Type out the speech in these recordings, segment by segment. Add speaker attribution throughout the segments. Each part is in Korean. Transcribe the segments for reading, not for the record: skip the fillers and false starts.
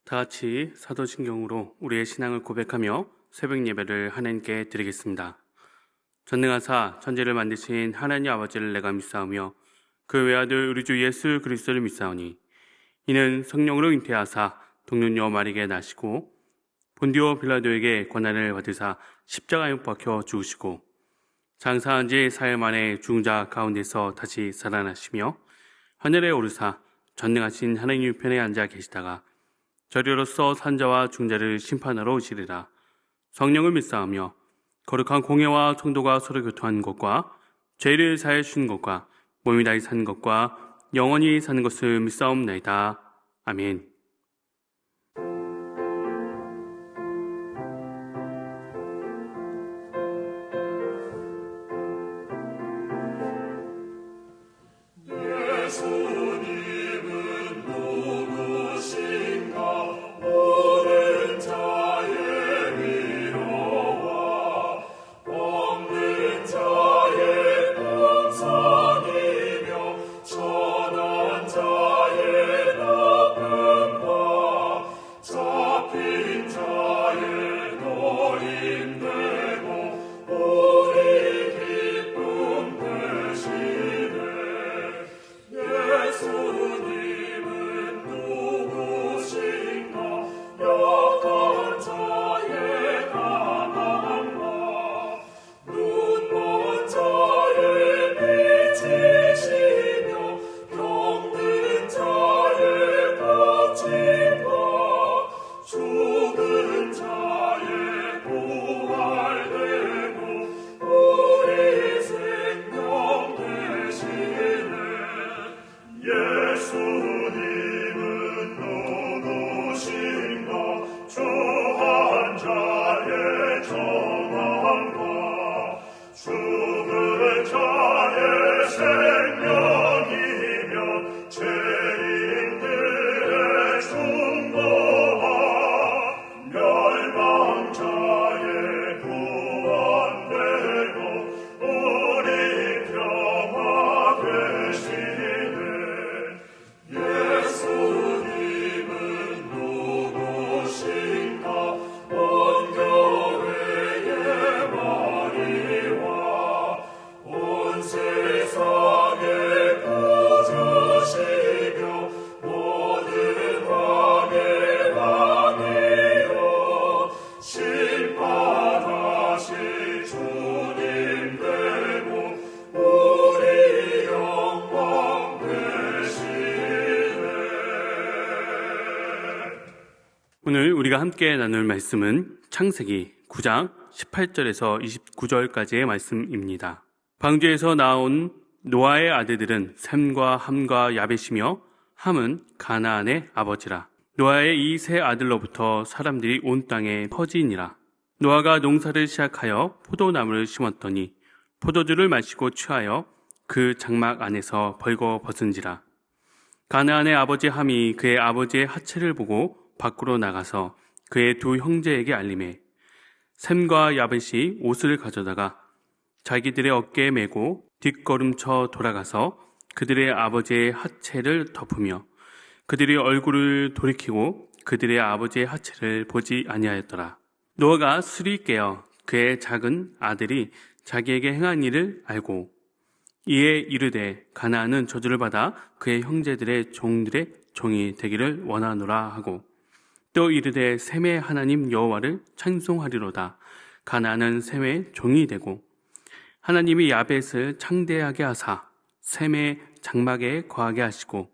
Speaker 1: 다 같이 사도신경으로 우리의 신앙을 고백하며 새벽 예배를 하나님께 드리겠습니다. 전능하사 천지를 만드신 하나님 아버지를 내가 믿사오며 그 외아들 우리 주 예수 그리스도를 믿사오니 이는 성령으로 잉태하사 동년녀 마리아에게 나시고 본디오 빌라도에게 고난을 받으사 십자가에 못 박혀 죽으시고 장사한 지 사흘 만에 죽은 자 가운데서 다시 살아나시며 하늘에 오르사 전능하신 하나님 우편에 앉아 계시다가 저리로서 산자와 중자를 심판하러 오시리라. 성령을 믿사오며 거룩한 공예와 성도가 서로 교통하는 것과 죄를 사해 주는 것과 몸이 다시 사는 것과 영원히 사는 것을 믿사옵나이다. 아멘. 오늘 우리가 함께 나눌 말씀은 창세기 9장 18절에서 29절까지의 말씀입니다. 방주에서 나온 노아의 아들들은 셈과 함과 야벳이며 함은 가나안의 아버지라. 노아의 이 세 아들로부터 사람들이 온 땅에 퍼지니라. 노아가 농사를 시작하여 포도나무를 심었더니 포도주를 마시고 취하여 그 장막 안에서 벌거벗은지라. 가나안의 아버지 함이 그의 아버지의 하체를 보고 밖으로 나가서 그의 두 형제에게 알리매 셈과 야벳이 옷을 가져다가 자기들의 어깨에 메고 뒷걸음쳐 돌아가서 그들의 아버지의 하체를 덮으며 그들이 얼굴을 돌이키고 그들의 아버지의 하체를 보지 아니하였더라. 노아가 술이 깨어 그의 작은 아들이 자기에게 행한 일을 알고 이에 이르되 가나안은 저주를 받아 그의 형제들의 종들의 종이 되기를 원하노라 하고 또 이르되 셈의 하나님 여호와를 찬송하리로다. 가나안은 셈의 종이 되고 하나님이 야벳을 창대하게 하사 셈의 장막에 거하게 하시고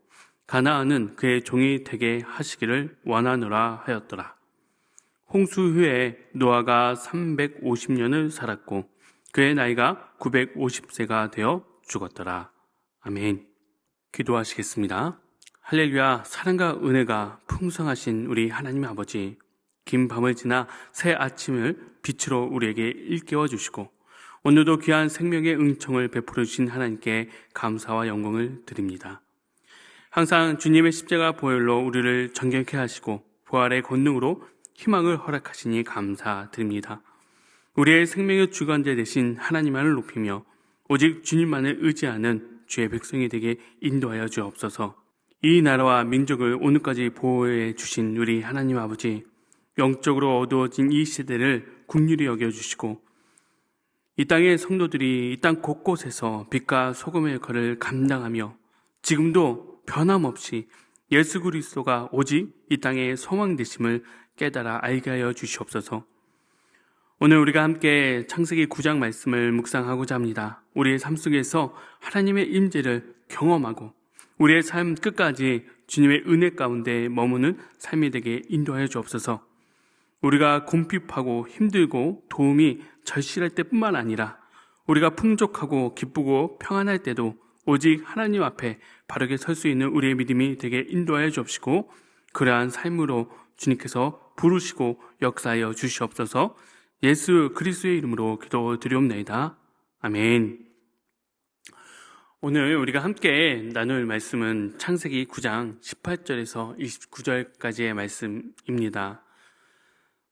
Speaker 1: 가나안은 그의 종이 되게 하시기를 원하노라 하였더라. 홍수 후에 노아가 350년을 살았고 그의 나이가 950세가 되어 죽었더라. 아멘. 기도하시겠습니다. 할렐루야. 사랑과 은혜가 풍성하신 우리 하나님 아버지, 긴 밤을 지나 새 아침을 빛으로 우리에게 일깨워 주시고 오늘도 귀한 생명의 응청을 베풀어 주신 하나님께 감사와 영광을 드립니다. 항상 주님의 십자가 보혈로 우리를 정결케 하시고 부활의 권능으로 희망을 허락하시니 감사드립니다. 우리의 생명의 주관자 되신 하나님만을 높이며 오직 주님만을 의지하는 주의 백성이 되게 인도하여 주옵소서. 이 나라와 민족을 오늘까지 보호해 주신 우리 하나님 아버지, 영적으로 어두워진 이 시대를 긍휼히 여겨주시고 이 땅의 성도들이 이 땅 곳곳에서 빛과 소금의 역할을 감당하며 지금도 변함없이 예수 그리스도가 오직 이 땅의 소망 되심을 깨달아 알게 하여 주시옵소서. 오늘 우리가 함께 창세기 9장 말씀을 묵상하고자 합니다. 우리의 삶 속에서 하나님의 임재를 경험하고 우리의 삶 끝까지 주님의 은혜 가운데 머무는 삶이 되게 인도하여 주옵소서. 우리가 궁핍하고 힘들고 도움이 절실할 때뿐만 아니라 우리가 풍족하고 기쁘고 평안할 때도 오직 하나님 앞에 바르게 설 수 있는 우리의 믿음이 되게 인도하여 주옵시고 그러한 삶으로 주님께서 부르시고 역사하여 주시옵소서. 예수 그리스도의 이름으로 기도드리옵나이다. 아멘. 오늘 우리가 함께 나눌 말씀은 창세기 9장 18절에서 29절까지의 말씀입니다.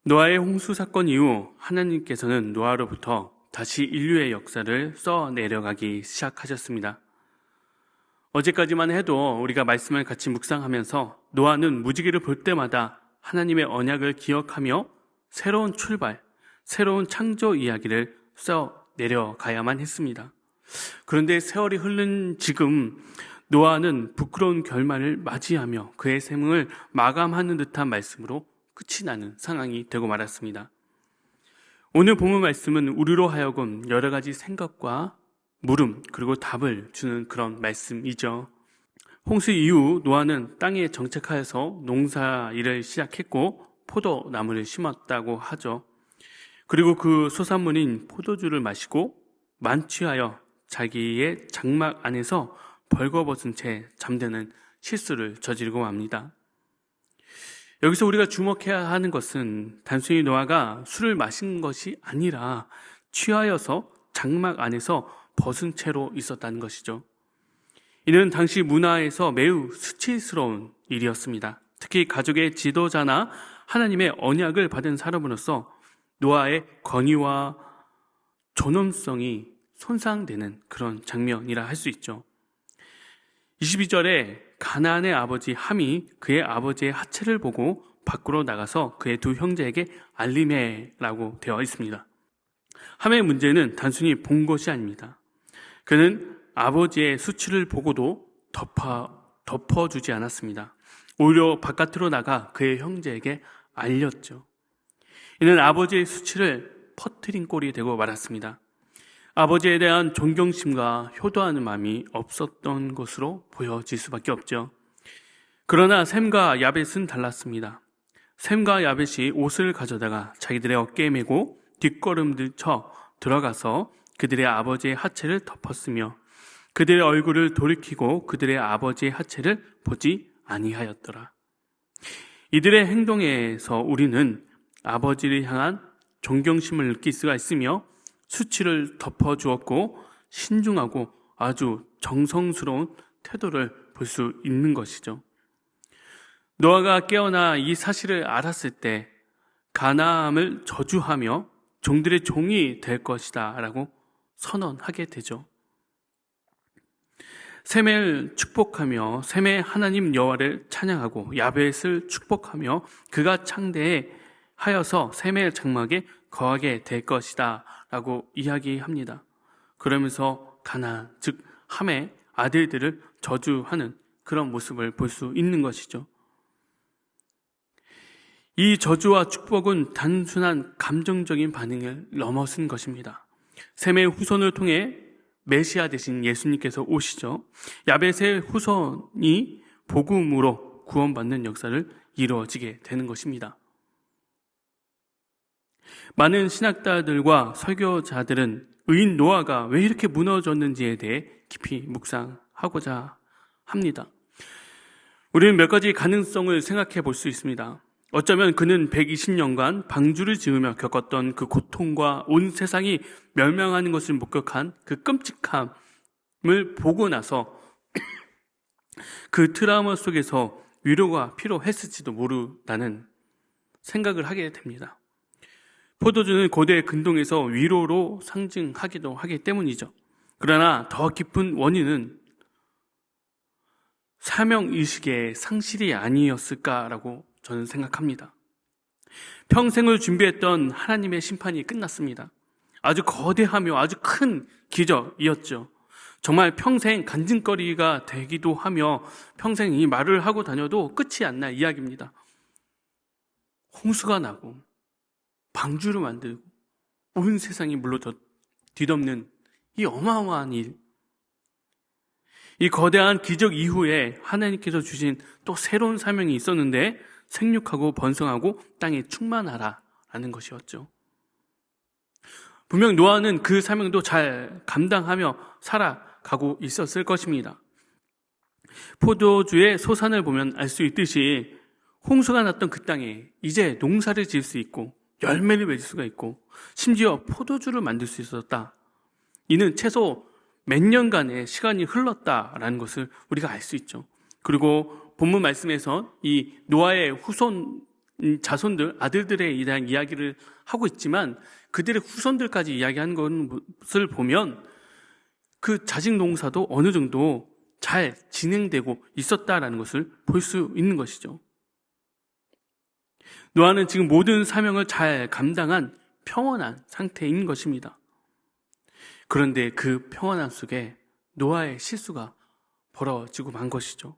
Speaker 1: 노아의 홍수 사건 이후 하나님께서는 노아로부터 다시 인류의 역사를 써 내려가기 시작하셨습니다. 어제까지만 해도 우리가 말씀을 같이 묵상하면서 노아는 무지개를 볼 때마다 하나님의 언약을 기억하며 새로운 출발, 새로운 창조 이야기를 써 내려가야만 했습니다. 그런데 세월이 흐른 지금 노아는 부끄러운 결말을 맞이하며 그의 생을 마감하는 듯한 말씀으로 끝이 나는 상황이 되고 말았습니다. 오늘 본문 말씀은 우리로 하여금 여러 가지 생각과 물음 그리고 답을 주는 그런 말씀이죠. 홍수 이후 노아는 땅에 정착하여서 농사 일을 시작했고 포도나무를 심었다고 하죠. 그리고 그 소산물인 포도주를 마시고 만취하여 자기의 장막 안에서 벌거벗은 채 잠드는 실수를 저지르고 맙니다. 여기서 우리가 주목해야 하는 것은 단순히 노아가 술을 마신 것이 아니라 취하여서 장막 안에서 벗은 채로 있었다는 것이죠. 이는 당시 문화에서 매우 수치스러운 일이었습니다. 특히 가족의 지도자나 하나님의 언약을 받은 사람으로서 노아의 권위와 존엄성이 손상되는 그런 장면이라 할 수 있죠. 22절에 가나안의 아버지 함이 그의 아버지의 하체를 보고 밖으로 나가서 그의 두 형제에게 알림해라고 되어 있습니다. 함의 문제는 단순히 본 것이 아닙니다. 그는 아버지의 수치를 보고도 덮어주지 않았습니다. 오히려 바깥으로 나가 그의 형제에게 알렸죠. 이는 아버지의 수치를 퍼뜨린 꼴이 되고 말았습니다. 아버지에 대한 존경심과 효도하는 마음이 없었던 것으로 보여질 수밖에 없죠. 그러나 셈과 야벳은 달랐습니다. 셈과 야벳이 옷을 가져다가 자기들의 어깨에 메고 뒷걸음들 쳐 들어가서 그들의 아버지의 하체를 덮었으며 그들의 얼굴을 돌이키고 그들의 아버지의 하체를 보지 아니하였더라. 이들의 행동에서 우리는 아버지를 향한 존경심을 느낄 수가 있으며 수치를 덮어주었고 신중하고 아주 정성스러운 태도를 볼 수 있는 것이죠. 노아가 깨어나 이 사실을 알았을 때 가나안을 저주하며 종들의 종이 될 것이다 라고 선언하게 되죠. 셈을 축복하며 셈의 하나님 여호와를 찬양하고 야벳을 축복하며 그가 창대하여서 셈의 장막에 거하게 될 것이다 라고 이야기합니다. 그러면서 가나안, 즉 함의 아들들을 저주하는 그런 모습을 볼 수 있는 것이죠. 이 저주와 축복은 단순한 감정적인 반응을 넘어선 것입니다. 셈의 후손을 통해 메시아 대신 예수님께서 오시죠. 야벳의 후손이 복음으로 구원받는 역사를 이루어지게 되는 것입니다. 많은 신학자들과 설교자들은 의인 노아가 왜 이렇게 무너졌는지에 대해 깊이 묵상하고자 합니다. 우리는 몇 가지 가능성을 생각해 볼 수 있습니다. 어쩌면 그는 120년간 방주를 지으며 겪었던 그 고통과 온 세상이 멸망하는 것을 목격한 그 끔찍함을 보고 나서 그 트라우마 속에서 위로가 필요했을지도 모른다는 생각을 하게 됩니다. 포도주는 고대 근동에서 위로로 상징하기도 하기 때문이죠. 그러나 더 깊은 원인은 사명의식의 상실이 아니었을까라고 저는 생각합니다. 평생을 준비했던 하나님의 심판이 끝났습니다. 아주 거대하며 아주 큰 기적이었죠. 정말 평생 간증거리가 되기도 하며 평생 이 말을 하고 다녀도 끝이 안 날 이야기입니다. 홍수가 나고 방주를 만들고 온 세상이 물로 뒤덮는 이 어마어마한 일, 이 거대한 기적 이후에 하나님께서 주신 또 새로운 사명이 있었는데 생육하고 번성하고 땅에 충만하라라는 것이었죠. 분명 노아는 그 사명도 잘 감당하며 살아가고 있었을 것입니다. 포도주의 소산을 보면 알 수 있듯이 홍수가 났던 그 땅에 이제 농사를 지을 수 있고 열매를 맺을 수가 있고 심지어 포도주를 만들 수 있었다. 이는 최소 몇 년간의 시간이 흘렀다라는 것을 우리가 알 수 있죠. 그리고 본문 말씀에서 이 노아의 후손 자손들, 아들들에 대한 이야기를 하고 있지만 그들의 후손들까지 이야기한 것을 보면 그 자식 농사도 어느 정도 잘 진행되고 있었다라는 것을 볼 수 있는 것이죠. 노아는 지금 모든 사명을 잘 감당한 평온한 상태인 것입니다. 그런데 그 평온함 속에 노아의 실수가 벌어지고 만 것이죠.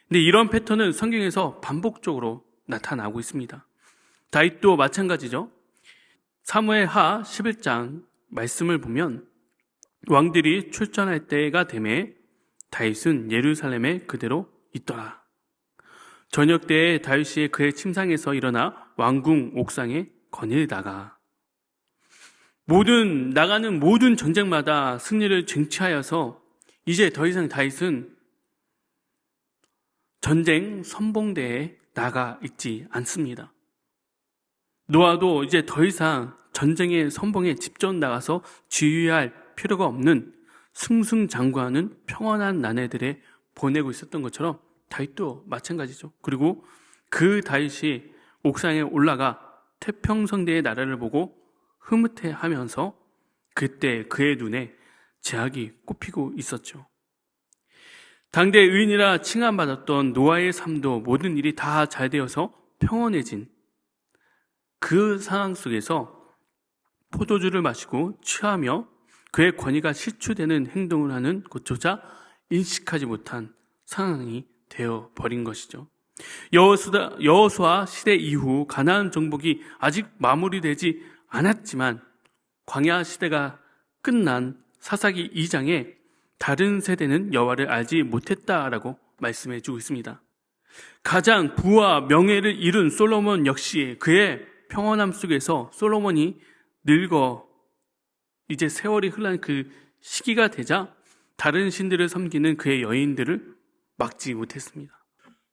Speaker 1: 근데 이런 패턴은 성경에서 반복적으로 나타나고 있습니다. 다윗도 마찬가지죠. 사무엘하 11장 말씀을 보면 왕들이 출전할 때가 되매 다윗은 예루살렘에 그대로 있더라. 저녁 때에 다윗이 그의 침상에서 일어나 왕궁 옥상에 거닐다가 나가는 모든 전쟁마다 승리를 쟁취하여서 이제 더 이상 다윗은 전쟁 선봉대에 나가 있지 않습니다. 노아도 이제 더 이상 전쟁의 선봉에 직접 나가서 지휘할 필요가 없는 승승장구하는 평온한 나날들에 보내고 있었던 것처럼 다윗도 마찬가지죠. 그리고 그 다윗이 옥상에 올라가 태평성대의 나라를 보고 흐뭇해하면서 그때 그의 눈에 제약이 꼽히고 있었죠. 당대 의인이라 칭함받았던 노아의 삶도 모든 일이 다 잘 되어서 평온해진 그 상황 속에서 포도주를 마시고 취하며 그의 권위가 실추되는 행동을 하는 것조차 인식하지 못한 상황이 되어버린 것이죠. 여호수아 시대 이후 가나안 정복이 아직 마무리되지 않았지만 광야 시대가 끝난 사사기 2장에 다른 세대는 여호와를 알지 못했다라고 말씀해 주고 있습니다. 가장 부와 명예를 이룬 솔로몬 역시 그의 평온함 속에서 솔로몬이 늙어 이제 세월이 흘러간 그 시기가 되자 다른 신들을 섬기는 그의 여인들을 막지 못했습니다.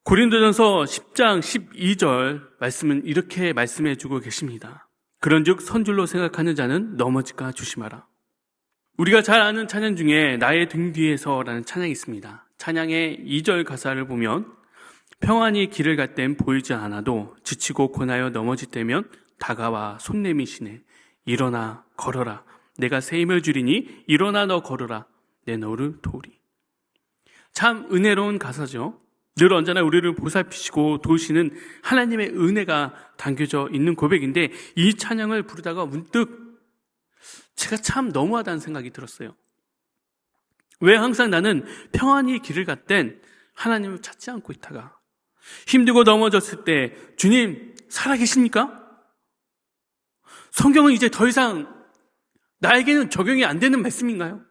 Speaker 1: 고린도전서 10장 12절 말씀은 이렇게 말씀해 주고 계십니다. 그런즉 선줄로 생각하는 자는 넘어질까 조심하라. 우리가 잘 아는 찬양 중에 나의 등 뒤에서라는 찬양이 있습니다. 찬양의 2절 가사를 보면 평안히 길을 갈 땐 보이지 않아도 지치고 고나여 넘어질 때면 다가와 손 내미시네. 일어나 걸어라. 내가 새 힘을 주리니 일어나 너 걸어라. 내 너를 도우리. 참 은혜로운 가사죠. 늘 언제나 우리를 보살피시고 도우시는 하나님의 은혜가 담겨져 있는 고백인데 이 찬양을 부르다가 문득 제가 참 너무하다는 생각이 들었어요. 왜 항상 나는 평안히 길을 갈 땐 하나님을 찾지 않고 있다가 힘들고 넘어졌을 때 주님 살아계십니까? 성경은 이제 더 이상 나에게는 적용이 안 되는 말씀인가요?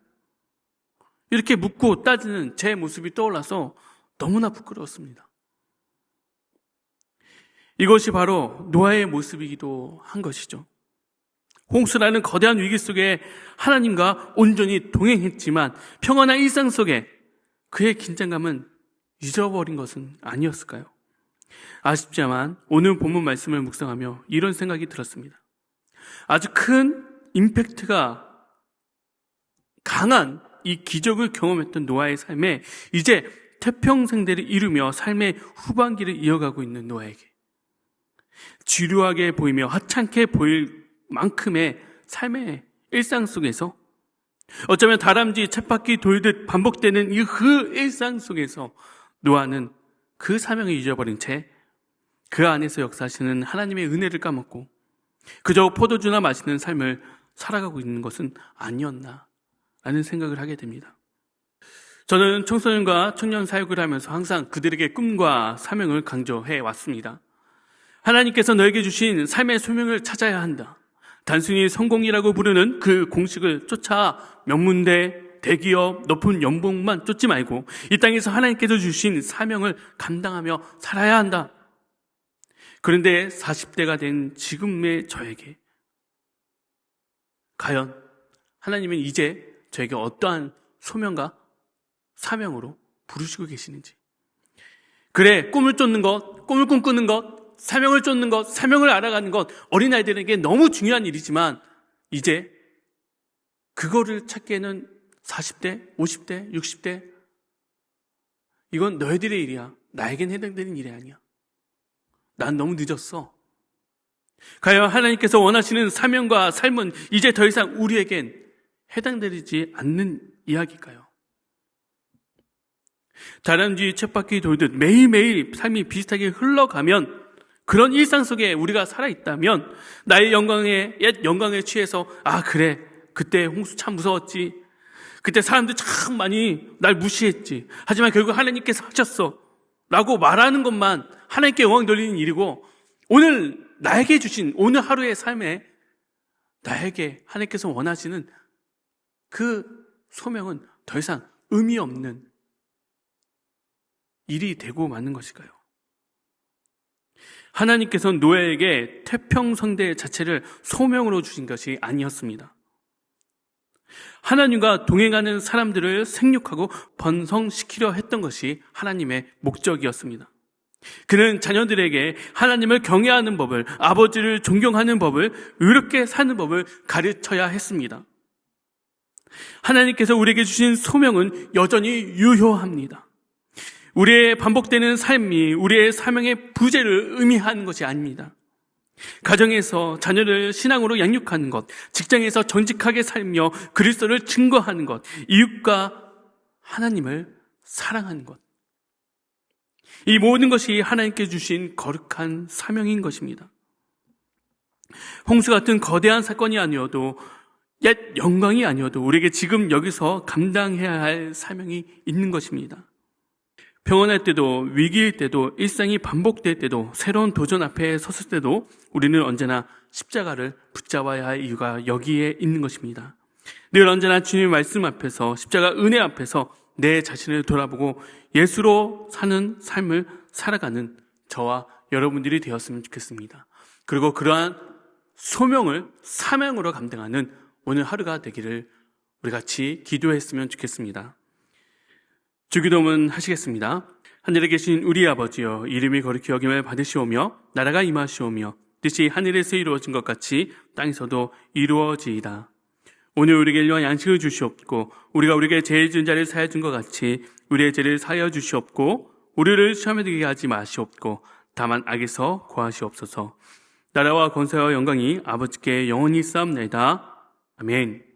Speaker 1: 이렇게 묻고 따지는 제 모습이 떠올라서 너무나 부끄러웠습니다. 이것이 바로 노아의 모습이기도 한 것이죠. 홍수라는 거대한 위기 속에 하나님과 온전히 동행했지만 평안한 일상 속에 그의 긴장감은 잊어버린 것은 아니었을까요? 아쉽지만 오늘 본문 말씀을 묵상하며 이런 생각이 들었습니다. 아주 큰 임팩트가 강한 이 기적을 경험했던 노아의 삶에 이제 태평생대를 이루며 삶의 후반기를 이어가고 있는 노아에게 지루하게 보이며 하찮게 보일 만큼의 삶의 일상 속에서 어쩌면 다람쥐 쳇바퀴 돌듯 반복되는 그 일상 속에서 노아는 그 사명을 잊어버린 채 그 안에서 역사하시는 하나님의 은혜를 까먹고 그저 포도주나 마시는 삶을 살아가고 있는 것은 아니었나 라는 생각을 하게 됩니다. 저는 청소년과 청년 사역을 하면서 항상 그들에게 꿈과 사명을 강조해 왔습니다. 하나님께서 너에게 주신 삶의 소명을 찾아야 한다. 단순히 성공이라고 부르는 그 공식을 쫓아 명문대, 대기업, 높은 연봉만 쫓지 말고 이 땅에서 하나님께서 주신 사명을 감당하며 살아야 한다. 그런데 40대가 된 지금의 저에게 과연 하나님은 이제 저에게 어떠한 소명과 사명으로 부르시고 계시는지. 그래, 꿈을 쫓는 것, 꿈을 꿈꾸는 것, 사명을 쫓는 것, 사명을 알아가는 것, 어린아이들에게 너무 중요한 일이지만 이제 그거를 찾기에는 40대, 50대, 60대 이건 너희들의 일이야. 나에겐 해당되는 일이 아니야. 난 너무 늦었어. 과연 하나님께서 원하시는 사명과 삶은 이제 더 이상 우리에겐 해당되지 않는 이야기일까요? 다람쥐 쳇바퀴 돌듯 매일매일 삶이 비슷하게 흘러가면 그런 일상 속에 우리가 살아있다면 나의 옛 영광에 취해서 그래 그때 홍수 참 무서웠지, 그때 사람들 참 많이 날 무시했지, 하지만 결국 하나님께서 하셨어 라고 말하는 것만 하나님께 영광 돌리는 일이고, 오늘 나에게 주신 오늘 하루의 삶에 나에게 하나님께서 원하시는 그 소명은 더 이상 의미 없는 일이 되고 마는 것일까요? 하나님께서는 노아에게 태평성대 자체를 소명으로 주신 것이 아니었습니다. 하나님과 동행하는 사람들을 생육하고 번성시키려 했던 것이 하나님의 목적이었습니다. 그는 자녀들에게 하나님을 경외하는 법을, 아버지를 존경하는 법을, 의롭게 사는 법을 가르쳐야 했습니다. 하나님께서 우리에게 주신 소명은 여전히 유효합니다. 우리의 반복되는 삶이 우리의 사명의 부재를 의미하는 것이 아닙니다. 가정에서 자녀를 신앙으로 양육하는 것, 직장에서 정직하게 살며 그리스도를 증거하는 것, 이웃과 하나님을 사랑하는 것, 이 모든 것이 하나님께 주신 거룩한 사명인 것입니다. 홍수 같은 거대한 사건이 아니어도, 옛 영광이 아니어도 우리에게 지금 여기서 감당해야 할 사명이 있는 것입니다. 평온할 때도, 위기일 때도, 일상이 반복될 때도, 새로운 도전 앞에 섰을 때도 우리는 언제나 십자가를 붙잡아야 할 이유가 여기에 있는 것입니다. 늘 언제나 주님의 말씀 앞에서, 십자가 은혜 앞에서 내 자신을 돌아보고 예수로 사는 삶을 살아가는 저와 여러분들이 되었으면 좋겠습니다. 그리고 그러한 소명을 사명으로 감당하는 오늘 하루가 되기를 우리 같이 기도했으면 좋겠습니다. 주기도문 하시겠습니다. 하늘에 계신 우리 아버지여, 이름이 거룩히 여김을 받으시오며 나라가 임하시오며 뜻이 하늘에서 이루어진 것 같이 땅에서도 이루어지이다. 오늘 우리에게 일용할 양식을 주시옵고 우리가 우리에게 죄 지은 자를 사하여 준 것 같이 우리의 죄를 사하여 주시옵고 우리를 시험에 들게 하지 마시옵고 다만 악에서 구하시옵소서. 나라와 권세와 영광이 아버지께 영원히 쌓옵나이다. 아멘.